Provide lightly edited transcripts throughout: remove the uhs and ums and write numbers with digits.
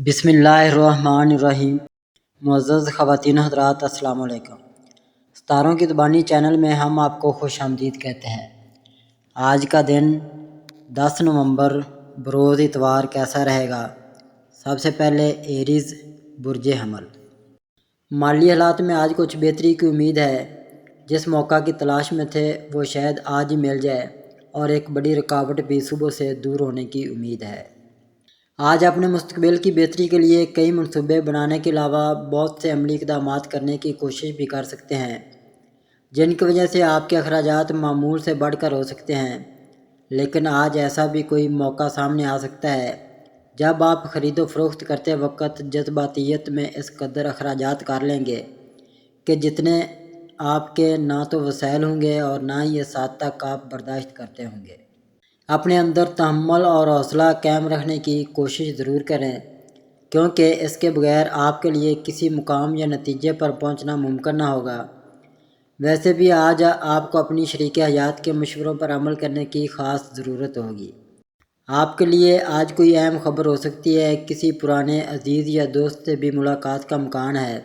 بسم اللہ الرحمن الرحیم۔ معزز خواتین حضرات، السلام علیکم۔ ستاروں کی زبانی چینل میں ہم آپ کو خوش آمدید کہتے ہیں۔ آج کا دن 10 نومبر بروز اتوار کیسا رہے گا؟ سب سے پہلے ایریز برج حمل۔ مالی حالات میں آج کچھ بہتری کی امید ہے۔ جس موقع کی تلاش میں تھے وہ شاید آج ہی مل جائے اور ایک بڑی رکاوٹ بھی صبح سے دور ہونے کی امید ہے۔ آج اپنے مستقبل کی بہتری کے لیے کئی منصوبے بنانے کے علاوہ بہت سے عملی اقدامات کرنے کی کوشش بھی کر سکتے ہیں، جن کی وجہ سے آپ کے اخراجات معمول سے بڑھ کر ہو سکتے ہیں۔ لیکن آج ایسا بھی کوئی موقع سامنے آ سکتا ہے جب آپ خرید و فروخت کرتے وقت جذباتیت میں اس قدر اخراجات کر لیں گے کہ جتنے آپ کے نہ تو وسائل ہوں گے اور نہ ہی اس حد تک آپ برداشت کرتے ہوں گے۔ اپنے اندر تحمل اور حوصلہ قائم رکھنے کی کوشش ضرور کریں، کیونکہ اس کے بغیر آپ کے لیے کسی مقام یا نتیجے پر پہنچنا ممکن نہ ہوگا۔ ویسے بھی آج آپ کو اپنی شریک حیات کے مشوروں پر عمل کرنے کی خاص ضرورت ہوگی۔ آپ کے لیے آج کوئی اہم خبر ہو سکتی ہے، کسی پرانے عزیز یا دوست سے بھی ملاقات کا امکان ہے،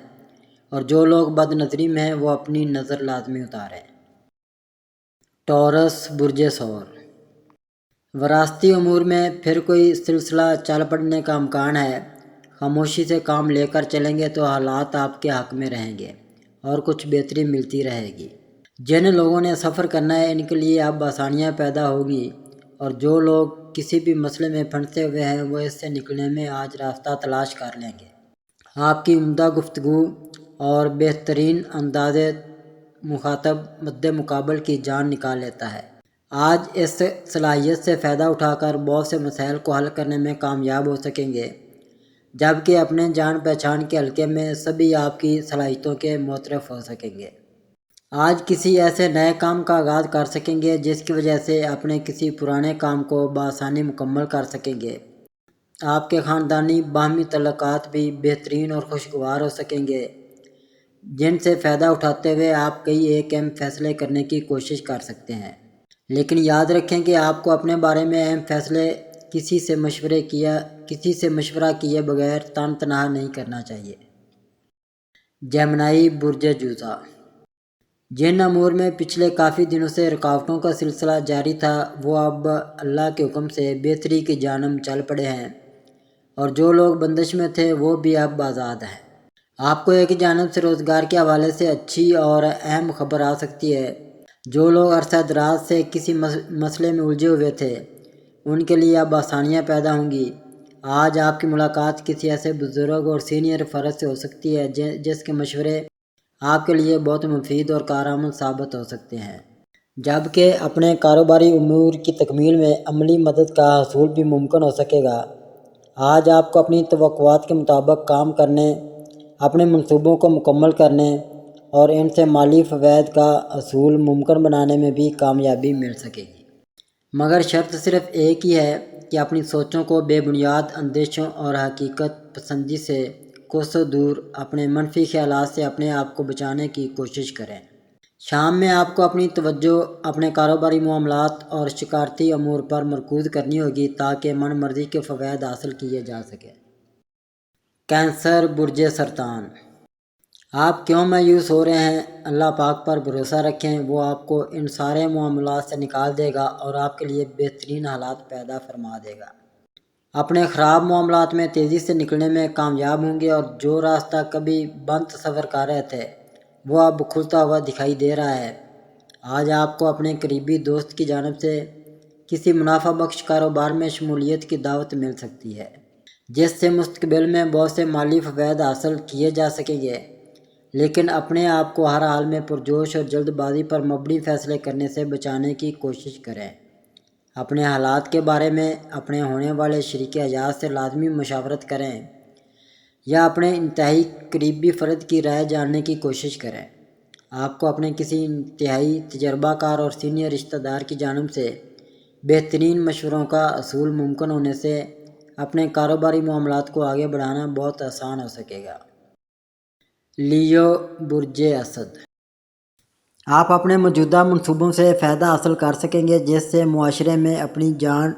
اور جو لوگ بد نظری میں ہیں وہ اپنی نظر لازمی اتاریں۔ ٹورس برج ثور۔ وراثتی امور میں پھر کوئی سلسلہ چل پڑنے کا امکان ہے۔ خاموشی سے کام لے کر چلیں گے تو حالات آپ کے حق میں رہیں گے اور کچھ بہتری ملتی رہے گی۔ جن لوگوں نے سفر کرنا ہے ان کے لیے اب آسانیاں پیدا ہوگی، اور جو لوگ کسی بھی مسئلے میں پھنسے ہوئے ہیں وہ اس سے نکلنے میں آج راستہ تلاش کر لیں گے۔ آپ کی عمدہ گفتگو اور بہترین انداز مخاطب مد مقابل کی جان نکال لیتا ہے۔ آج اس صلاحیت سے فائدہ اٹھا کر بہت سے مسائل کو حل کرنے میں کامیاب ہو سکیں گے، جبکہ اپنے جان پہچان کے حلقے میں سبھی آپ کی صلاحیتوں کے معترف ہو سکیں گے۔ آج کسی ایسے نئے کام کا آغاز کر سکیں گے جس کی وجہ سے اپنے کسی پرانے کام کو بآسانی مکمل کر سکیں گے۔ آپ کے خاندانی باہمی تعلقات بھی بہترین اور خوشگوار ہو سکیں گے، جن سے فائدہ اٹھاتے ہوئے آپ کئی ایک اہم فیصلے کرنے کی کوشش کر سکتے ہیں۔ لیکن یاد رکھیں کہ آپ کو اپنے بارے میں اہم فیصلے کسی سے مشورہ کیے بغیر تن تنہا نہیں کرنا چاہیے۔ جیمنائی برج جوزا۔ جن امور میں پچھلے کافی دنوں سے رکاوٹوں کا سلسلہ جاری تھا وہ اب اللہ کے حکم سے بہتری کی جانب چل پڑے ہیں، اور جو لوگ بندش میں تھے وہ بھی اب آزاد ہیں۔ آپ کو ایک جانب سے روزگار کے حوالے سے اچھی اور اہم خبر آ سکتی ہے۔ جو لوگ عرصہ دراز سے کسی مسئلے میں الجھے ہوئے تھے ان کے لیے اب آسانیاں پیدا ہوں گی۔ آج آپ کی ملاقات کسی ایسے بزرگ اور سینئر فرد سے ہو سکتی ہے جس کے مشورے آپ کے لیے بہت مفید اور کارآمد ثابت ہو سکتے ہیں، جبکہ اپنے کاروباری امور کی تکمیل میں عملی مدد کا حصول بھی ممکن ہو سکے گا۔ آج آپ کو اپنی توقعات کے مطابق کام کرنے، اپنے منصوبوں کو مکمل کرنے اور ان سے مالی فوائد کا حصول ممکن بنانے میں بھی کامیابی مل سکے گی۔ مگر شرط صرف ایک ہی ہے کہ اپنی سوچوں کو بے بنیاد اندیشوں اور حقیقت پسندی سے کوسوں دور اپنے منفی خیالات سے اپنے آپ کو بچانے کی کوشش کریں۔ شام میں آپ کو اپنی توجہ اپنے کاروباری معاملات اور شکارتی امور پر مرکوز کرنی ہوگی تاکہ من مرضی کے فوائد حاصل کیے جا سکیں۔ کینسر برج سرطان۔ آپ کیوں مایوس ہو رہے ہیں؟ اللہ پاک پر بھروسہ رکھیں، وہ آپ کو ان سارے معاملات سے نکال دے گا اور آپ کے لیے بہترین حالات پیدا فرما دے گا۔ اپنے خراب معاملات میں تیزی سے نکلنے میں کامیاب ہوں گے، اور جو راستہ کبھی بند تصور کر رہے تھے وہ اب کھلتا ہوا دکھائی دے رہا ہے۔ آج آپ کو اپنے قریبی دوست کی جانب سے کسی منافع بخش کاروبار میں شمولیت کی دعوت مل سکتی ہے، جس سے مستقبل میں بہت سے مالی فوائد حاصل کیے جا سکیں گے۔ لیکن اپنے آپ کو ہر حال میں پرجوش اور جلد بازی پر مبنی فیصلے کرنے سے بچانے کی کوشش کریں۔ اپنے حالات کے بارے میں اپنے ہونے والے شریک حیات سے لازمی مشاورت کریں یا اپنے انتہائی قریبی فرد کی رائے جاننے کی کوشش کریں۔ آپ کو اپنے کسی انتہائی تجربہ کار اور سینئر رشتہ دار کی جانب سے بہترین مشوروں کا حصول ممکن ہونے سے اپنے کاروباری معاملات کو آگے بڑھانا بہت آسان ہو سکے گا۔ لیو برج اسد۔ آپ اپنے موجودہ منصوبوں سے فائدہ حاصل کر سکیں گے جس سے معاشرے میں اپنی جان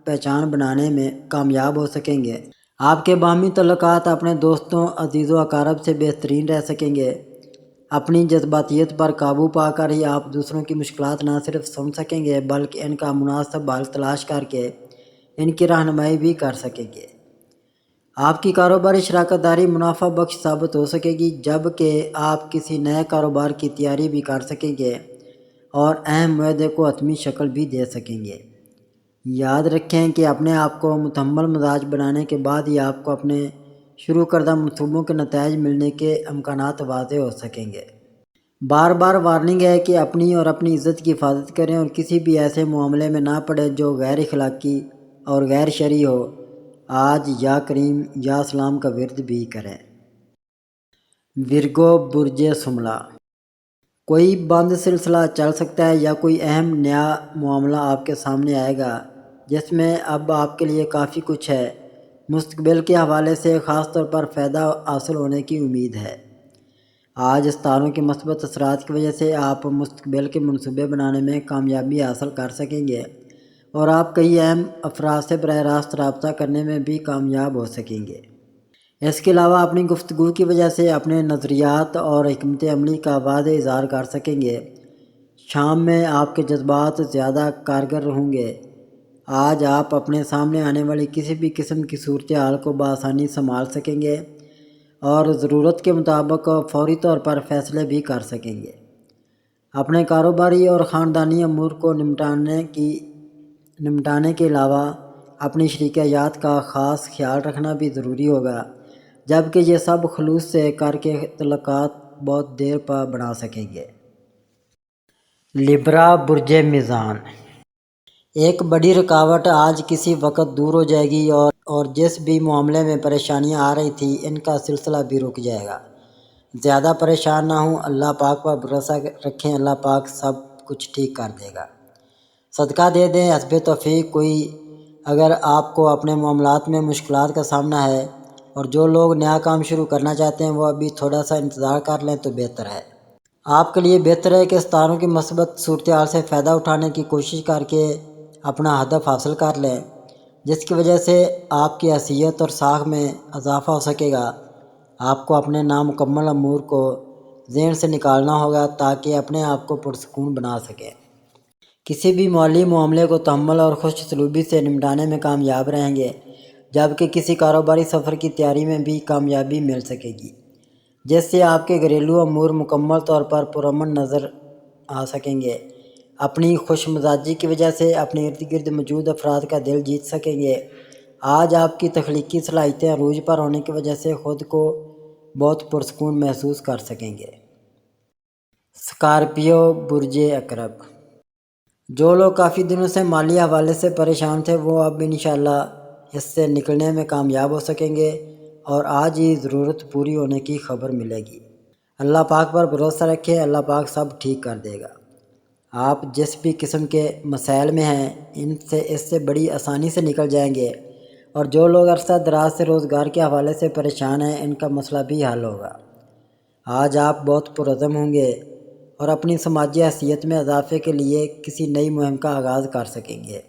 پہچان بنانے میں کامیاب ہو سکیں گے۔ آپ کے باہمی تعلقات اپنے دوستوں عزیز و اقارب سے بہترین رہ سکیں گے۔ اپنی جذباتیت پر قابو پا کر ہی آپ دوسروں کی مشکلات نہ صرف سمجھ سکیں گے بلکہ ان کا مناسب حل تلاش کر کے ان کی رہنمائی بھی کر سکیں گے۔ آپ کی کاروباری شراکت داری منافع بخش ثابت ہو سکے گی، جبکہ آپ کسی نئے کاروبار کی تیاری بھی کر سکیں گے اور اہم معاہدے کو حتمی شکل بھی دے سکیں گے۔ یاد رکھیں کہ اپنے آپ کو متحمل مزاج بنانے کے بعد ہی آپ کو اپنے شروع کردہ منصوبوں کے نتائج ملنے کے امکانات واضح ہو سکیں گے۔ بار بار وارننگ ہے کہ اپنی اور اپنی عزت کی حفاظت کریں اور کسی بھی ایسے معاملے میں نہ پڑیں جو غیر اخلاقی اور غیر شرعی ہو۔ آج یا کریم یا سلام کا ورد بھی کریں۔ ورگو برج شملہ، کوئی بند سلسلہ چل سکتا ہے یا کوئی اہم نیا معاملہ آپ کے سامنے آئے گا جس میں اب آپ کے لیے کافی کچھ ہے۔ مستقبل کے حوالے سے خاص طور پر فائدہ حاصل ہونے کی امید ہے۔ آج ستاروں کے مثبت اثرات کی وجہ سے آپ مستقبل کے منصوبے بنانے میں کامیابی حاصل کر سکیں گے اور آپ کئی اہم افراد سے براہ راست رابطہ کرنے میں بھی کامیاب ہو سکیں گے۔ اس کے علاوہ اپنی گفتگو کی وجہ سے اپنے نظریات اور حکمت عملی کا واضح اظہار کر سکیں گے۔ شام میں آپ کے جذبات زیادہ کارگر ہوں گے۔ آج آپ اپنے سامنے آنے والی کسی بھی قسم کی صورتحال کو بآسانی سنبھال سکیں گے اور ضرورت کے مطابق فوری طور پر فیصلے بھی کر سکیں گے۔ اپنے کاروباری اور خاندانی امور کو نمٹانے کے علاوہ اپنی شریک حیات کا خاص خیال رکھنا بھی ضروری ہوگا، جبکہ یہ سب خلوص سے کر کے تعلقات بہت دیر پا بنا سکیں گے۔ لبرا برج میزان، ایک بڑی رکاوٹ آج کسی وقت دور ہو جائے گی اور جس بھی معاملے میں پریشانیاں آ رہی تھیں ان کا سلسلہ بھی رک جائے گا۔ زیادہ پریشان نہ ہوں، اللہ پاک پر بھروسہ رکھیں، اللہ پاک سب کچھ ٹھیک کر دے گا۔ صدقہ دے دیں، حسب توفیق۔ کوئی اگر آپ کو اپنے معاملات میں مشکلات کا سامنا ہے اور جو لوگ نیا کام شروع کرنا چاہتے ہیں وہ ابھی تھوڑا سا انتظار کر لیں تو بہتر ہے۔ آپ کے لیے بہتر ہے کہ ستاروں کی مثبت صورتحال سے فائدہ اٹھانے کی کوشش کر کے اپنا ہدف حاصل کر لیں، جس کی وجہ سے آپ کی حیثیت اور ساکھ میں اضافہ ہو سکے گا۔ آپ کو اپنے نامکمل امور کو ذہن سے نکالنا ہوگا تاکہ اپنے آپ کو پرسکون بنا سکیں۔ کسی بھی مالی معاملے کو تحمل اور خوش اسلوبی سے نمٹانے میں کامیاب رہیں گے، جبکہ کسی کاروباری سفر کی تیاری میں بھی کامیابی مل سکے گی، جس سے آپ کے گھریلو امور مکمل طور پر پرامن نظر آ سکیں گے۔ اپنی خوش مزاجی کی وجہ سے اپنے ارد گرد موجود افراد کا دل جیت سکیں گے۔ آج آپ کی تخلیقی صلاحیتیں عروج پر ہونے کی وجہ سے خود کو بہت پرسکون محسوس کر سکیں گے۔ اسکارپیو برج عقرب، جو لوگ کافی دنوں سے مالی حوالے سے پریشان تھے وہ اب انشاءاللہ اس سے نکلنے میں کامیاب ہو سکیں گے اور آج ہی ضرورت پوری ہونے کی خبر ملے گی۔ اللہ پاک پر بھروسہ رکھیں، اللہ پاک سب ٹھیک کر دے گا۔ آپ جس بھی قسم کے مسائل میں ہیں اس سے بڑی آسانی سے نکل جائیں گے اور جو لوگ عرصہ دراز سے روزگار کے حوالے سے پریشان ہیں ان کا مسئلہ بھی حل ہوگا۔ آج آپ بہت پرعزم ہوں گے اور اپنی سماجی حیثیت میں اضافے کے لیے کسی نئی مہم کا آغاز کر سکیں گے،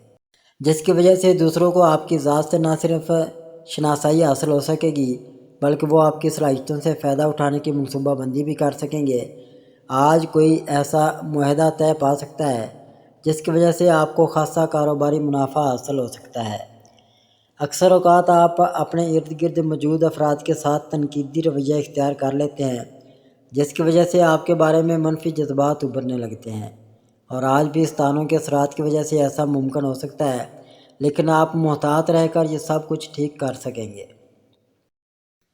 جس کی وجہ سے دوسروں کو آپ کی ذات سے نہ صرف شناسائی حاصل ہو سکے گی بلکہ وہ آپ کی صلاحیتوں سے فائدہ اٹھانے کی منصوبہ بندی بھی کر سکیں گے۔ آج کوئی ایسا معاہدہ طے پا سکتا ہے جس کی وجہ سے آپ کو خاصا کاروباری منافع حاصل ہو سکتا ہے۔ اکثر اوقات آپ اپنے ارد گرد موجود افراد کے ساتھ تنقیدی رویہ اختیار کر لیتے ہیں، جس کی وجہ سے آپ کے بارے میں منفی جذبات ابھرنے لگتے ہیں، اور آج بھی ستاروں کے اثرات کی وجہ سے ایسا ممکن ہو سکتا ہے، لیکن آپ محتاط رہ کر یہ سب کچھ ٹھیک کر سکیں گے۔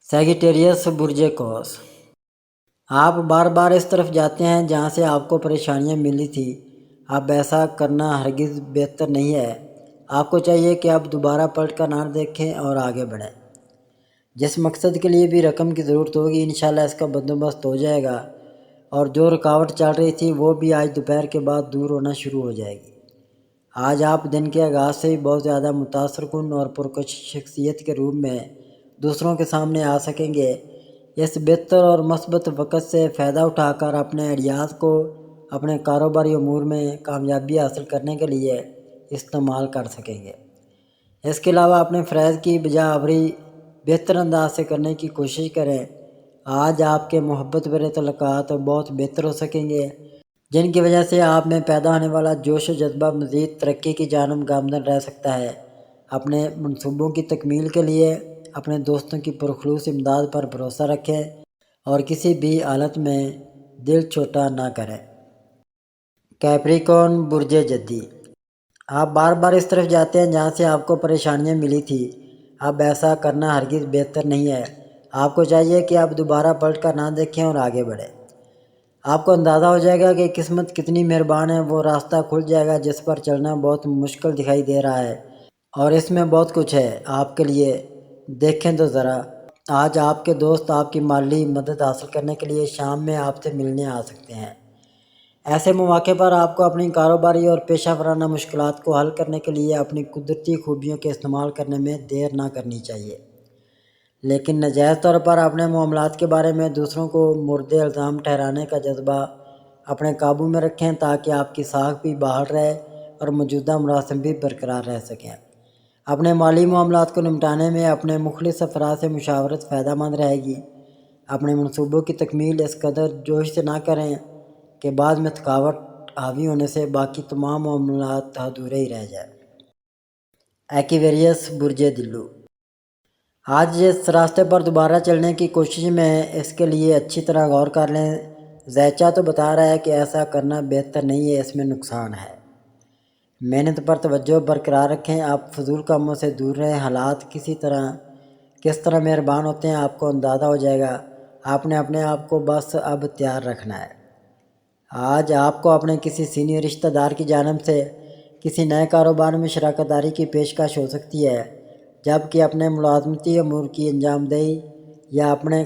سیجیٹیریس برج قوس، آپ بار بار اس طرف جاتے ہیں جہاں سے آپ کو پریشانیاں ملی تھیں۔ اب ایسا کرنا ہرگز بہتر نہیں ہے۔ آپ کو چاہیے کہ آپ دوبارہ پلٹ کر نہ دیکھیں اور آگے بڑھیں۔ جس مقصد کے لیے بھی رقم کی ضرورت ہوگی انشاءاللہ اس کا بندوبست ہو جائے گا، اور جو رکاوٹ چل رہی تھی وہ بھی آج دوپہر کے بعد دور ہونا شروع ہو جائے گی۔ آج آپ دن کے آغاز سے ہی بہت زیادہ متاثر کن اور پرکش شخصیت کے روپ میں دوسروں کے سامنے آ سکیں گے۔ اس بہتر اور مثبت وقت سے فائدہ اٹھا کر اپنے آئیڈیاز کو اپنے کاروباری امور میں کامیابی حاصل کرنے کے لیے استعمال کر سکیں گے۔ اس کے علاوہ اپنے فرائض کی بجا آوری بہتر انداز سے کرنے کی کوشش کریں۔ آج آپ کے محبت بھرے تعلقات بہت بہتر ہو سکیں گے، جن کی وجہ سے آپ میں پیدا ہونے والا جوش و جذبہ مزید ترقی کی جانب گامزن رہ سکتا ہے۔ اپنے منصوبوں کی تکمیل کے لیے اپنے دوستوں کی پرخلوص امداد پر بھروسہ رکھیں اور کسی بھی حالت میں دل چھوٹا نہ کریں۔ کیپریکون برج جدی، آپ بار بار اس طرف جاتے ہیں جہاں سے آپ کو پریشانیاں ملی تھی۔ اب ایسا کرنا ہرگز بہتر نہیں ہے۔ آپ کو چاہیے کہ آپ دوبارہ پلٹ کر نہ دیکھیں اور آگے بڑھیں۔ آپ کو اندازہ ہو جائے گا کہ قسمت کتنی مہربان ہے۔ وہ راستہ کھل جائے گا جس پر چلنا بہت مشکل دکھائی دے رہا ہے، اور اس میں بہت کچھ ہے آپ کے لیے۔ دیکھیں تو ذرا، آج آپ کے دوست آپ کی مالی مدد حاصل کرنے کے لیے شام میں آپ سے ملنے آ سکتے ہیں۔ ایسے مواقع پر آپ کو اپنی کاروباری اور پیشہ ورانہ مشکلات کو حل کرنے کے لیے اپنی قدرتی خوبیوں کے استعمال کرنے میں دیر نہ کرنی چاہیے، لیکن ناجائز طور پر اپنے معاملات کے بارے میں دوسروں کو مورد الزام ٹھہرانے کا جذبہ اپنے قابو میں رکھیں تاکہ آپ کی ساکھ بھی بحال رہے اور موجودہ مراسم بھی برقرار رہ سکیں۔ اپنے مالی معاملات کو نمٹانے میں اپنے مخلص افراد سے مشاورت فائدہ مند رہے گی۔ اپنے منصوبوں کی تکمیل اس قدر جوش سے نہ کریں کہ بعد میں تھکاوٹ حاوی ہونے سے باقی تمام معاملات ادھورے ہی رہ جائیں۔ ایکویریس برج دلو، آج جس راستے پر دوبارہ چلنے کی کوشش میں اس کے لیے اچھی طرح غور کر لیں۔ زیچہ تو بتا رہا ہے کہ ایسا کرنا بہتر نہیں ہے، اس میں نقصان ہے۔ محنت پر توجہ برقرار رکھیں، آپ فضول کاموں سے دور رہیں۔ حالات کس طرح مہربان ہوتے ہیں آپ کو اندازہ ہو جائے گا۔ آپ نے اپنے آپ کو بس اب تیار رکھنا ہے۔ آج آپ کو اپنے کسی سینئر رشتہ دار کی جانب سے کسی نئے کاروبار میں شراکت داری کی پیشکش ہو سکتی ہے، جبکہ اپنے ملازمتی امور کی انجام دہی یا اپنے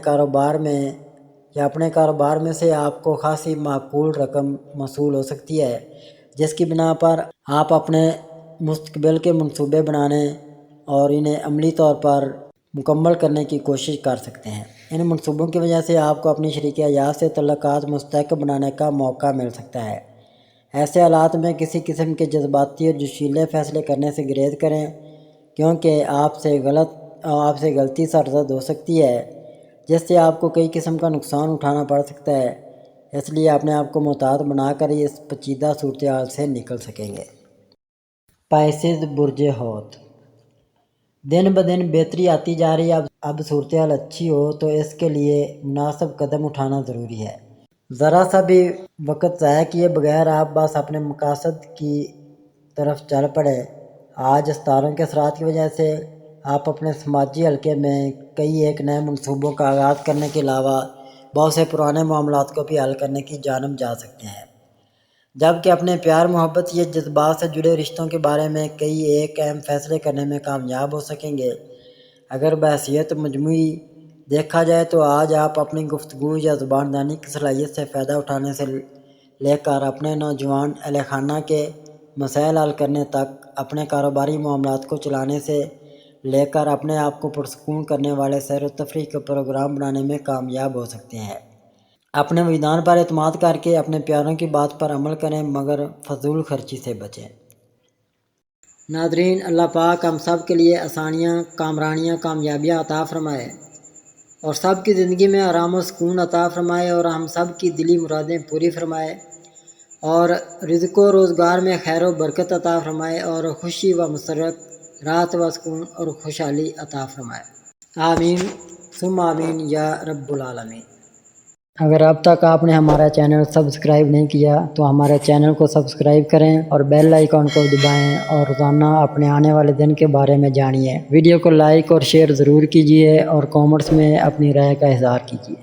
کاروبار میں سے آپ کو خاصی معقول رقم موصول ہو سکتی ہے، جس کی بنا پر آپ اپنے مستقبل کے منصوبے بنانے اور انہیں عملی طور پر مکمل کرنے کی کوشش کر سکتے ہیں۔ ان منصوبوں کی وجہ سے آپ کو اپنی شریک حیات سے تعلقات مستحکم بنانے کا موقع مل سکتا ہے۔ ایسے حالات میں کسی قسم کے جذباتی اور جوشیلے فیصلے کرنے سے گریز کریں، کیونکہ آپ سے غلطی سرزد ہو سکتی ہے جس سے آپ کو کئی قسم کا نقصان اٹھانا پڑ سکتا ہے۔ اس لیے اپنے آپ کو محتاط بنا کر اس پیچیدہ صورتحال سے نکل سکیں گے۔ پائسز برج حوت، دن بدن بہتری آتی جا رہی ہے۔ اب صورتحال اچھی ہو تو اس کے لیے مناسب قدم اٹھانا ضروری ہے۔ ذرا سا بھی وقت ضائع کیے بغیر آپ بس اپنے مقاصد کی طرف چل پڑے۔ آج ستاروں کے اثرات کی وجہ سے آپ اپنے سماجی حلقے میں ایک نئے منصوبوں کا آغاز کرنے کے علاوہ بہت سے پرانے معاملات کو بھی حل کرنے کی جانب جا سکتے ہیں، جبکہ اپنے پیار محبت یا جذبات سے جڑے رشتوں کے بارے میں ایک اہم فیصلے کرنے میں کامیاب ہو سکیں گے۔ اگر بحیثیت مجموعی دیکھا جائے تو آج آپ اپنی گفتگو یا زبان دانی کی صلاحیت سے فائدہ اٹھانے سے لے کر اپنے نوجوان اہل خانہ کے مسائل حل کرنے تک، اپنے کاروباری معاملات کو چلانے سے لے کر اپنے آپ کو پرسکون کرنے والے سیر و تفریح کے پروگرام بنانے میں کامیاب ہو سکتے ہیں۔ اپنے وجدان پر اعتماد کر کے اپنے پیاروں کی بات پر عمل کریں، مگر فضول خرچی سے بچیں۔ ناظرین، اللہ پاک ہم سب کے لیے آسانیاں، کامرانیاں، کامیابیاں عطا فرمائے اور سب کی زندگی میں آرام و سکون عطا فرمائے اور ہم سب کی دلی مرادیں پوری فرمائے اور رزق و روزگار میں خیر و برکت عطا فرمائے اور خوشی و مسرت، راحت و سکون اور خوشحالی عطا فرمائے۔ آمین ثم آمین یا رب العالمین۔ اگر اب تک آپ نے ہمارا چینل سبسکرائب نہیں کیا تو ہمارے چینل کو سبسکرائب کریں اور بیل آئیکن کو دبائیں اور روزانہ اپنے آنے والے دن کے بارے میں جانیے۔ ویڈیو کو لائک اور شیئر ضرور کیجیے اور کامنٹس میں اپنی رائے کا اظہار کیجیے۔